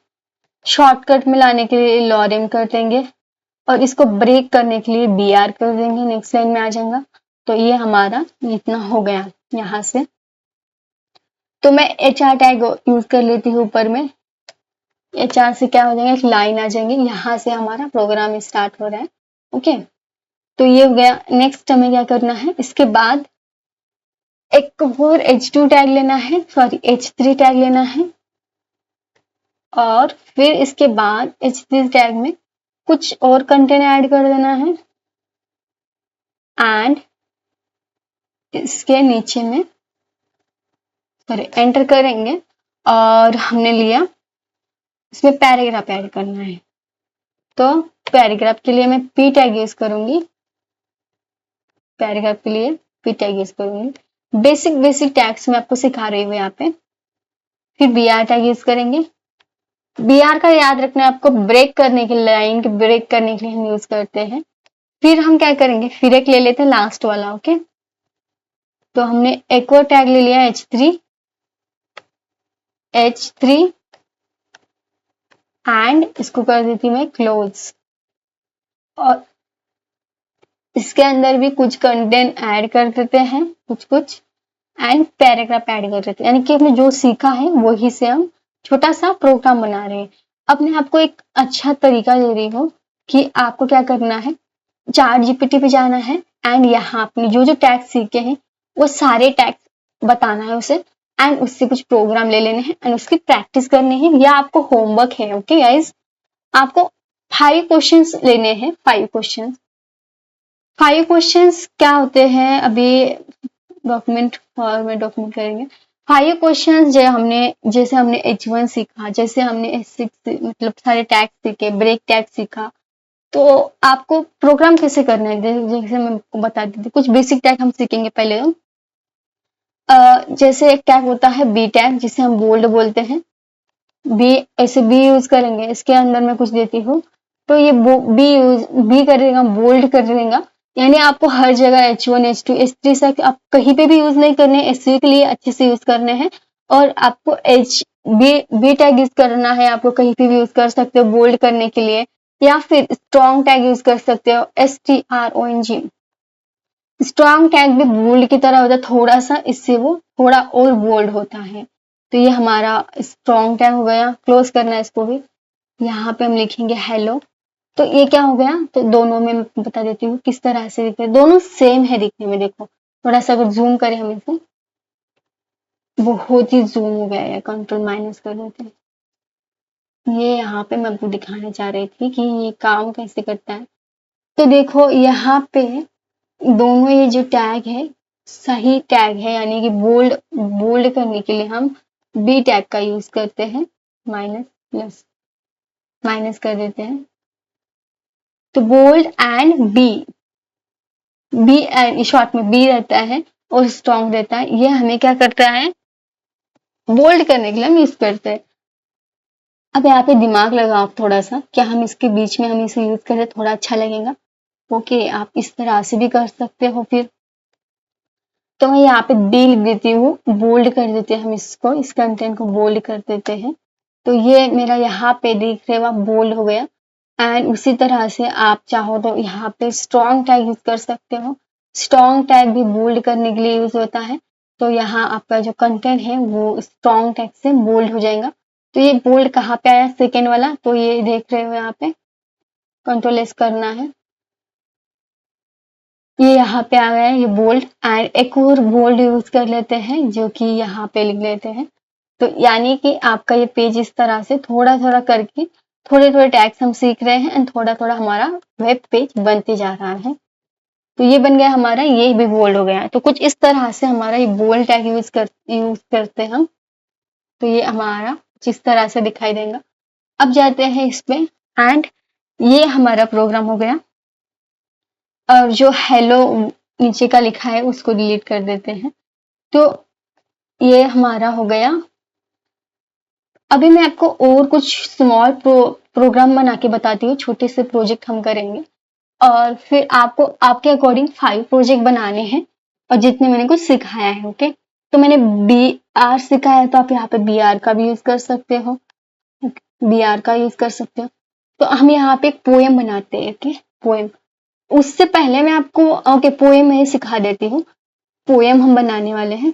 S1: शॉर्टकट में लाने के लिए लॉरेम कर देंगे, और इसको ब्रेक करने के लिए BR कर देंगे, नेक्स्ट लाइन में आ जाएगा। तो ये हमारा इतना हो गया यहाँ से। तो मैं HR टैग यूज कर लेती हूँ ऊपर में, HR से क्या हो जाएगा, एक लाइन आ जाएंगे, यहाँ से हमारा प्रोग्राम स्टार्ट हो रहा है। ओके, तो ये हो गया। नेक्स्ट हमें क्या करना है, इसके बाद एक और h2 टैग लेना है, सॉरी h3 टैग लेना है, और फिर इसके बाद h3 टैग में कुछ और कंटेंट ऐड कर देना है एंड इसके नीचे में सॉरी एंटर करेंगे और हमने लिया इसमें पैराग्राफ ऐड करना है। तो पैराग्राफ के लिए मैं p टैग यूज करूंगी, पैराग्राफ के लिए p टैग यूज करूंगी। बेसिक टैग्स मैं आपको सिखा रही हूँ यहाँ पे। फिर br टैग यूज करेंगे। br का याद रखना है आपको, ब्रेक करने के लिए, लाइन के ब्रेक करने के लिए हम यूज करते हैं। फिर हम क्या करेंगे, फिर एक ले लेते हैं लास्ट वाला, ओके। तो हमने एक और टैग ले लिया h3 एंड इसको कर देती मैं क्लोज, और इसके अंदर भी कुछ कंटेंट ऐड कर देते हैं, कुछ एंड पैराग्राफ ऐड कर देते हैं, यानी कि हमने जो सीखा है वही से हम छोटा सा प्रोग्राम बना रहे हैं। अब मैं आपको एक अच्छा तरीका दे रही हूँ कि आपको क्या करना है, चैट जीपीटी पे जाना है एंड यहाँ अपने जो टैग सीखे हैं वो सारे टैग बताना है उसे, एंड उससे कुछ प्रोग्राम ले लेने हैं एंड उसकी प्रैक्टिस करनी है। यह आपको होमवर्क है, ओके गाइस। आपको 5 क्वेश्चंस लेने हैं, 5 क्वेश्चंस। 5 क्वेश्चंस क्या होते हैं, अभी डॉक्यूमेंट में डॉक्यूमेंट करेंगे। 5 क्वेश्चंस जैसे हमने H1 सीखा, जैसे हमने H6 मतलब सारे टैग सीखे, ब्रेक टैग सीखा, तो आपको प्रोग्राम कैसे करना है जैसे मैं आपको बता दी थी। कुछ बेसिक टैग हम सीखेंगे पहले हम। जैसे एक टैग होता है बी टैग, जिसे हम बोल्ड बोलते हैं। बी ऐसे बी यूज करेंगे, इसके अंदर मैं कुछ देती हूँ तो ये बी करेगा, बोल्ड कर देगा, यानी आपको हर जगह H1 H2 H3 से आप कहीं पे भी यूज नहीं करने, H3 के लिए अच्छे से यूज करने हैं। और आपको बी टैग यूज करना है, आपको कहीं पे भी यूज कर सकते हो बोल्ड करने के लिए, या फिर स्ट्रॉन्ग टैग यूज कर सकते हो, STRONG। स्ट्रॉन्ग टैग भी बोल्ड की तरह होता है थोड़ा सा, इससे वो थोड़ा और बोल्ड होता है। तो ये हमारा स्ट्रॉन्ग टैग हो गया, क्लोज करना है इसको भी। यहाँ पे हम लिखेंगे हेलो। तो ये क्या हो गया, तो दोनों में मैं बता देती हूँ किस तरह से दिख रहे हैं, दोनों सेम है दिखने में। देखो थोड़ा सा अगर जूम करें हम इसे, बहुत ही जूम हो गया है, कंट्रोल माइनस कर देते हैं। ये यहाँ पे मैं आपको दिखाना चाह रही थी कि ये काम कैसे करता है। तो देखो यहाँ पे दोनों ये जो टैग है सही टैग है, यानी कि बोल्ड करने के लिए हम बी टैग का यूज करते हैं, माइनस प्लस माइनस कर देते हैं। तो bold and B and short में बी रहता है और स्ट्रॉन्ग रहता है। ये हमें क्या करता है, बोल्ड करने के लिए हम यूज करते हैं। अब यहाँ पे दिमाग लगाओ आप थोड़ा सा, क्या हम इसके बीच में हम इसे यूज करें थोड़ा अच्छा लगेगा। ओके, आप इस तरह से भी कर सकते हो। फिर तो मैं यहाँ पे बी लिख देती हूँ, बोल्ड कर देते हैं हम इसको, इस कंटेंट को बोल्ड कर देते हैं। तो ये मेरा यहाँ पे दिख रहा है बोल्ड हो गया। एंड उसी तरह से आप चाहो तो यहाँ पे स्ट्रॉन्ग टैग यूज कर सकते हो। स्ट्रॉन्ग टैग भी बोल्ड करने के लिए यूज होता है। तो यहाँ आपका जो कंटेंट है वो स्ट्रॉन्ग टैग से बोल्ड हो जाएगा। तो ये बोल्ड कहाँ पे आया, सेकेंड वाला, तो ये देख रहे हो यहाँ पे, कंट्रोल एस करना है, ये यहाँ पे आ गया है ये बोल्ड। एंड एक और बोल्ड यूज कर लेते हैं जो कि यहाँ पे लिख लेते हैं। तो यानी कि आपका ये पेज इस तरह से थोड़ा थोड़ा करके थोड़े थोड़े टैग्स हम सीख रहे हैं एंड थोड़ा थोड़ा हमारा वेब पेज बनते जा रहा है। तो ये बन गया हमारा, ये भी बोल्ड हो गया है। तो कुछ इस तरह से हमारा ये बोल्ड टैग यूज करते हैं हम। तो ये हमारा जिस तरह से दिखाई देगा। अब जाते हैं इस पे एंड ये हमारा प्रोग्राम हो गया। और जो हेलो नीचे का लिखा है उसको डिलीट कर देते हैं। तो ये हमारा हो गया। अभी मैं आपको और कुछ स्मॉल प्रोग्राम बना के बताती हूँ, छोटे से प्रोजेक्ट हम करेंगे और फिर आपको आपके अकॉर्डिंग 5 प्रोजेक्ट बनाने हैं और जितने मैंने कुछ सिखाया है। ओके, तो मैंने बी आर सिखाया है तो आप यहाँ पे बी आर का भी यूज कर सकते हो, बी आर का यूज कर सकते हो। तो हम यहाँ पे एक पोएम बनाते हैं। Okay, poem. उससे पहले मैं आपको ओके पोएम में सिखा देती हूँ। पोएम हम बनाने वाले हैं,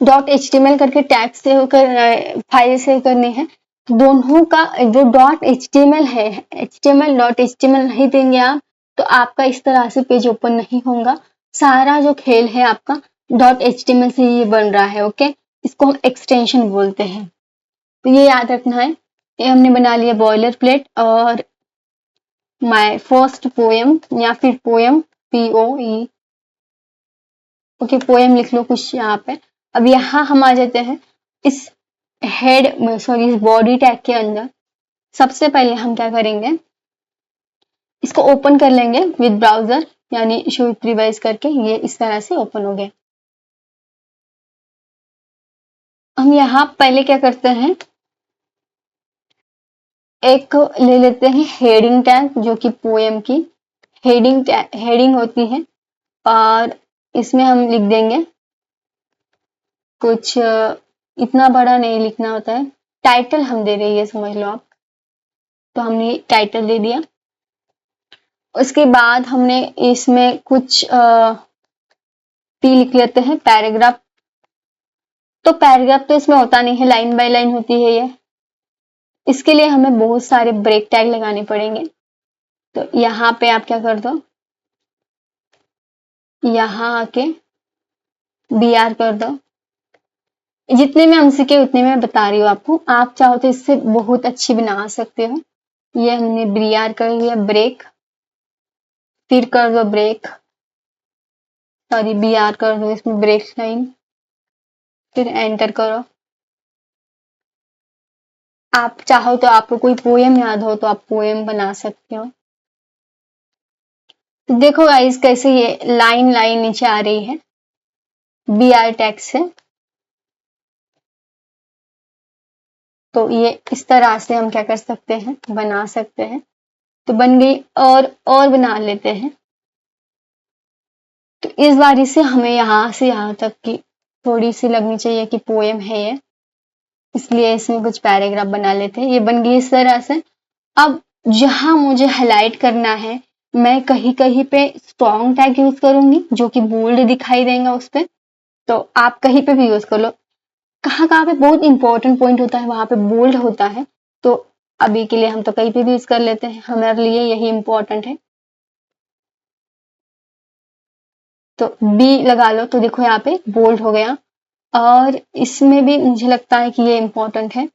S1: .html करके टैग सेव कर फाइल सेव करनी है। दोनों का जो .html है, html नहीं देंगे आप तो आपका इस तरह से पेज ओपन नहीं होगा। सारा जो खेल है आपका .html से ये बन रहा है। ओके, इसको हम एक्सटेंशन बोलते हैं। तो ये याद रखना है। ये हमने बना लिया बॉयलर प्लेट और माय फर्स्ट पोएम या फिर पोएम POE। ओके, पोएम लिख लो कुछ यहाँ पे। अब यहाँ हम आ जाते हैं इस हेड सॉरी इस बॉडी टैग के अंदर। सबसे पहले हम क्या करेंगे, इसको ओपन कर लेंगे विद ब्राउजर, यानी शो विथ रिवाइज करके। ये इस तरह से ओपन हो गया। हम यहाँ पहले क्या करते हैं, एक ले लेते हैं हेडिंग टैग, जो कि पोएम की हेडिंग होती है, और इसमें हम लिख देंगे कुछ, इतना बड़ा नहीं लिखना होता है। टाइटल हम दे रहे हैं, ये समझ लो आप। तो हमने टाइटल दे दिया। उसके बाद हमने इसमें कुछ P लिख लेते हैं, पैराग्राफ। तो पैराग्राफ तो इसमें होता नहीं है, लाइन बाय लाइन होती है ये। इसके लिए हमें बहुत सारे ब्रेक टैग लगाने पड़ेंगे। तो यहाँ पे आप क्या कर दो, यहाँ आके BR कर दो। जितने में हम सीखे उतने में बता रही हूँ आपको। आप चाहो तो इससे बहुत अच्छी बना सकते हो। ये हमने BR कर लिया, ब्रेक, फिर कर दो ब्रेक, सॉरी BR कर दो इसमें ब्रेक लाइन, फिर एंटर करो। आप चाहो तो आपको कोई पोएम याद हो तो आप पोएम बना सकते हो। तो देखो गाइस कैसे ये लाइन लाइन नीचे आ रही है BR टैग से। तो ये इस तरह से हम क्या कर सकते हैं, बना सकते हैं। तो बन गई, और बना लेते हैं। तो इस बारी से हमें यहाँ से यहाँ तक की थोड़ी सी लगनी चाहिए कि पोएम है ये, इसलिए इसमें कुछ पैराग्राफ बना लेते हैं। ये बन गई इस तरह से। अब जहां मुझे हाईलाइट करना है, मैं कहीं कहीं पे स्ट्रॉन्ग टैग यूज करूंगी, जो कि बोल्ड दिखाई देगा उस पे। तो आप कहीं पे भी यूज कर लो। कहाँ कहाँ पे बहुत इंपॉर्टेंट पॉइंट होता है वहां पे बोल्ड होता है। तो अभी के लिए हम तो कहीं पे भी यूज कर लेते हैं, हमारे लिए यही इंपॉर्टेंट है। तो B लगा लो। तो देखो यहाँ पे बोल्ड हो गया, और इसमें भी मुझे लगता है कि ये इंपॉर्टेंट है।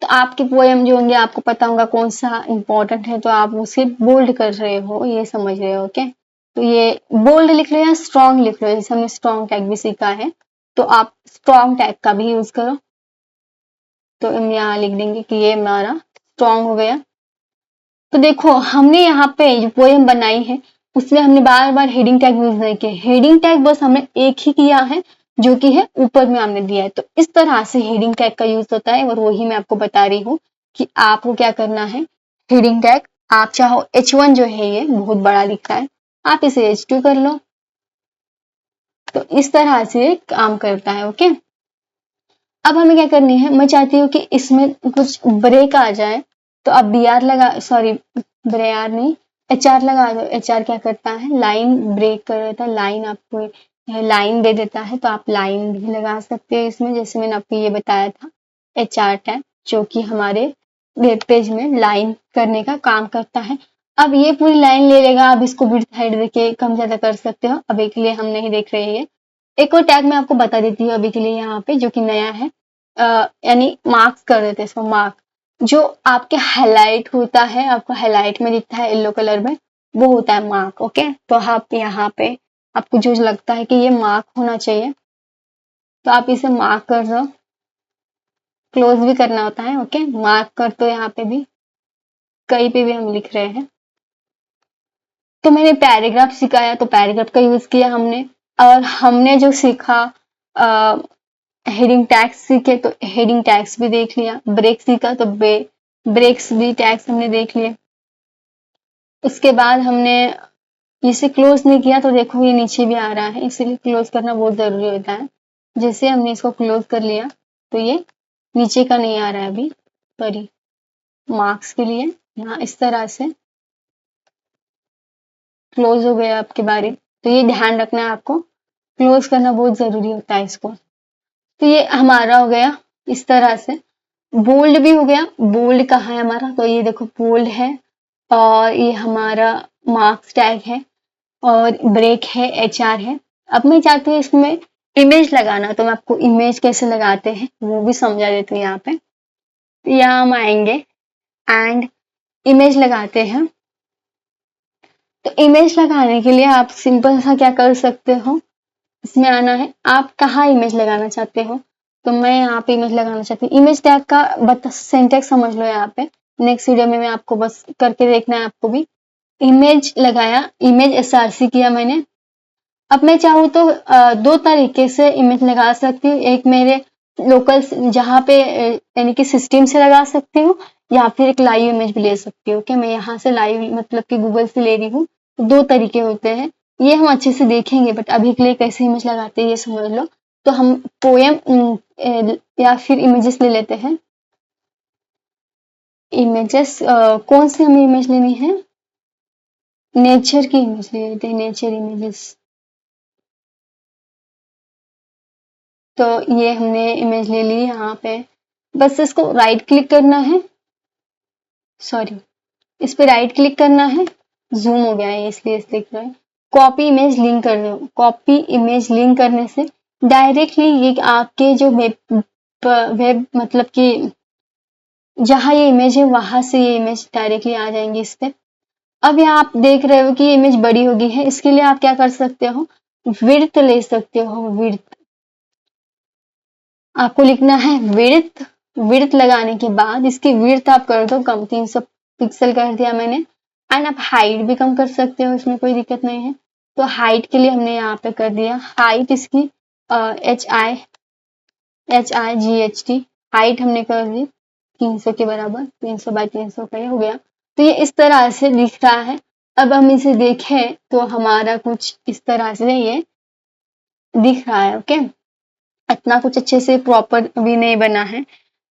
S1: तो आपके पोएम जो होंगे आपको पता होगा कौन सा इंपॉर्टेंट है, तो आप उसे बोल्ड कर रहे हो, ये समझ रहे हो। ओके, तो ये बोल्ड लिख लो या स्ट्रॉन्ग लिख लो, जैसे हमने स्ट्रॉन्ग टैग भी सीखा है, तो आप स्ट्रॉन्ग टैग का भी यूज करो। तो हम यहाँ लिख देंगे कि ये हमारा स्ट्रॉन्ग हो गया। तो देखो हमने यहाँ पे जो पोएम बनाई है उसमें हमने बार बार हेडिंग टैग यूज नहीं किया। हेडिंग टैग बस हमने एक ही किया है, जो कि है ऊपर में हमने दिया है। तो इस तरह से हेडिंग टैग का यूज होता है, और वही मैं आपको बता रही हूँ कि आपको क्या करना है। हेडिंग टैग आप चाहो H1 जो है ये बहुत बड़ा दिख रहा है, आप इसे H2 कर लो। तो इस तरह से काम करता है। ओके, अब हमें क्या करनी है, मैं चाहती हूँ कि इसमें कुछ ब्रेक आ जाए। तो अब BR लगा, सॉरी BR नहीं, HR लगा दो। HR क्या करता है, लाइन ब्रेक कर देता है। लाइन आपको लाइन दे देता है, तो आप लाइन भी लगा सकते हो इसमें, जैसे मैंने आपको ये बताया था HR टैग, जो कि हमारे वेब पेज में लाइन करने का काम करता है। अब ये पूरी लाइन ले लेगा। अब इसको विड्थ हाइट देके कम ज्यादा कर सकते हो, अभी के लिए हम नहीं देख रहे हैं। एक और टैग मैं आपको बता देती हूँ अभी के लिए यहाँ पे, जो कि नया है, यानी मार्क्स कर देते हैं इसको। मार्क जो आपके हाईलाइट होता है, आपको हाईलाइट में दिखता है येलो कलर में, वो होता है मार्क। ओके, तो आप यहाँ पे आपको जो लगता है कि ये मार्क होना चाहिए, तो आप इसे मार्क कर दो। क्लोज भी करना होता है। ओके, मार्क कर दो। यहाँ पे भी कहीं पे भी हम लिख रहे हैं। तो मैंने पैराग्राफ सिखाया तो पैराग्राफ का यूज किया हमने, और हमने जो सीखा हेडिंग टैग्स सीखे तो हेडिंग टैग्स भी देख लिया। ब्रेक सीखा तो ब्रेक्स भी टैग्स हमने देख लिए। उसके बाद हमने इसे क्लोज नहीं किया, तो देखो ये नीचे भी आ रहा है, इसीलिए क्लोज करना बहुत जरूरी होता है। जैसे हमने इसको क्लोज कर लिया तो ये नीचे का नहीं आ रहा है अभी, सॉरी मार्क्स के लिए। यहाँ इस तरह से क्लोज हो गया आपके बारे। तो ये ध्यान रखना है आपको, क्लोज करना बहुत जरूरी होता है इसको। तो ये हमारा हो गया इस तरह से। बोल्ड भी हो गया। बोल्ड कहाँ है हमारा, तो ये देखो बोल्ड है, और ये हमारा मार्क्स टैग है। और ब्रेक है, HR है। अब मैं चाहती हूँ इसमें इमेज लगाना, तो मैं आपको इमेज कैसे लगाते हैं वो भी समझा देती हूँ यहाँ पे। तो यहाँ हम आएंगे एंड इमेज लगाते हैं। तो इमेज लगाने के लिए आप सिंपल सा क्या कर सकते हो, इसमें आना है, आप कहाँ इमेज लगाना चाहते हो। तो मैं यहाँ पे इमेज लगाना चाहती हूँ। इमेज टैग का सिंटेक्स समझ लो यहाँ पे, नेक्स्ट वीडियो में मैं आपको बस करके देखना है आपको भी। इमेज लगाया, इमेज SRC किया मैंने। अब मैं चाहूँ तो दो तरीके से इमेज लगा सकती हूँ। एक मेरे लोकल जहाँ पे यानी कि सिस्टम से लगा सकती हूँ, या फिर एक लाइव इमेज भी ले सकती हूँ कि मैं यहाँ से लाइव मतलब कि गूगल से ले रही हूँ। दो तरीके होते हैं, ये हम अच्छे से देखेंगे, बट अभी के लिए कैसे इमेज लगाते हैं ये समझ लो। तो हम पोएम या फिर इमेजेस ले लेते हैं। इमेजेस कौन सी हमें इमेज लेनी है, नेचर की इमेज ले लेते हैं, नेचर इमेजेस। तो ये हमने इमेज ले ली यहाँ पे, बस इसको राइट क्लिक करना है, सॉरी इस पे राइट क्लिक करना है, जूम हो गया है इसलिए इस लिख रहा है। कॉपी इमेज लिंक कर दो। कॉपी इमेज लिंक करने से डायरेक्टली ये आपके जो वेब मतलब कि जहाँ ये इमेज है वहां से ये इमेज डायरेक्टली आ जाएंगी इस पे। अब यहाँ आप देख रहे हो कि ये इमेज बड़ी हो गई है, इसके लिए आप क्या कर सकते हो, विड्थ ले सकते हो। विड्थ आपको लिखना है विड्थ। विड्थ लगाने के बाद इसकी विड्थ आप कर दो कम, 300 पिक्सल कर दिया मैंने। एंड आप हाइट भी कम कर सकते हो, इसमें कोई दिक्कत नहीं है। तो हाइट के लिए हमने यहाँ पे कर दिया हाइट इसकी HIGHT हाइट हमने कर दी 300 के बराबर, 300 बाई 300 का ये हो गया। तो ये इस तरह से दिख रहा है। अब हम इसे देखें तो हमारा कुछ इस तरह से ये दिख रहा है। ओके, इतना कुछ अच्छे से प्रॉपर भी नहीं बना है,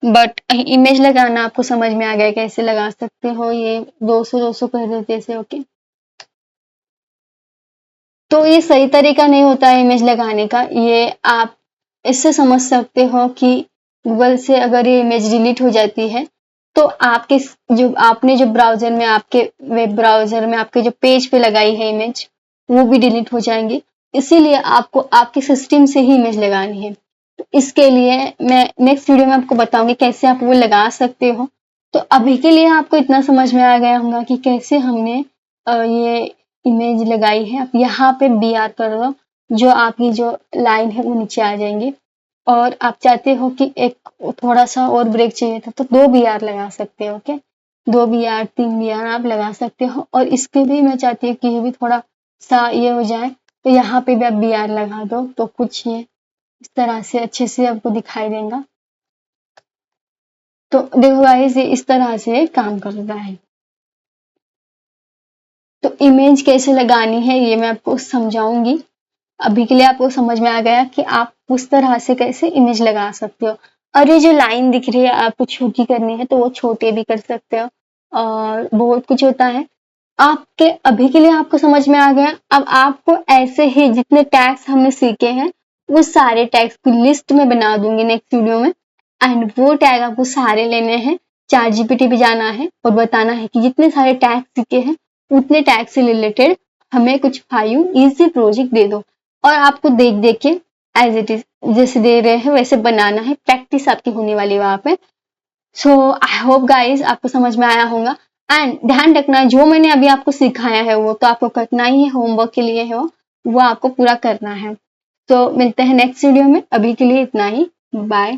S1: बट इमेज लगाना आपको समझ में आ गया कैसे लगा सकते हो। ये 200 कर देते ऐसे। ओके, तो ये सही तरीका नहीं होता है इमेज लगाने का। ये आप इससे समझ सकते हो कि गूगल से अगर ये इमेज डिलीट हो जाती है तो आपके जो आपने जो ब्राउजर में, आपके वेब ब्राउजर में आपके जो पेज पे लगाई है इमेज, वो भी डिलीट हो जाएंगे। इसीलिए आपको आपके सिस्टम से ही इमेज लगानी है। तो इसके लिए मैं नेक्स्ट वीडियो में आपको बताऊंगी कैसे आप वो लगा सकते हो। तो अभी के लिए आपको इतना समझ में आ गया होगा कि कैसे हमने ये इमेज लगाई है। आप यहाँ पे BR कर दो, जो आपकी जो लाइन है वो नीचे आ जाएंगे। और आप चाहते हो कि एक थोड़ा सा और ब्रेक चाहिए था तो 2 BR लगा सकते हो। ओके, 2 BR 3 BR आप लगा सकते हो। और इसके भी मैं चाहती हूँ कि ये भी थोड़ा सा ये हो जाए, तो यहाँ पे भी आप BR लगा दो, तो कुछ ये इस तरह से अच्छे से आपको दिखाई देगा। तो देखो गाइस, ये इस तरह से काम करता है। तो इमेज कैसे लगानी है ये मैं आपको समझाऊंगी। अभी के लिए आपको समझ में आ गया कि आप उस तरह से कैसे इमेज लगा सकते हो। और ये जो लाइन दिख रही है आपको छोटी करनी है तो वो छोटे भी कर सकते हो, और बहुत कुछ होता है। आपके अभी के लिए आपको समझ में आ गया। अब आपको ऐसे ही जितने टैग्स हमने सीखे हैं वो सारे टैग्स की लिस्ट में बना दूंगी नेक्स्ट वीडियो में। एंड वो टैग आपको सारे लेने हैं, ChatGPT पे जाना है और बताना है कि जितने सारे टैग सीखे हैं उतने टैग से रिलेटेड हमें कुछ 5 इजी प्रोजेक्ट दे दो। और आपको देख देख के एज इट इज जैसे दे रहे हैं वैसे बनाना है, प्रैक्टिस आपकी होने वाली वहां पे। सो आई होप गाइज आपको समझ में आया होगा। एंड ध्यान रखना जो मैंने अभी आपको सिखाया है वो तो आपको करना ही है, होमवर्क के लिए है वो आपको पूरा करना है। तो मिलते हैं नेक्स्ट वीडियो में, अभी के लिए इतना ही, बाय।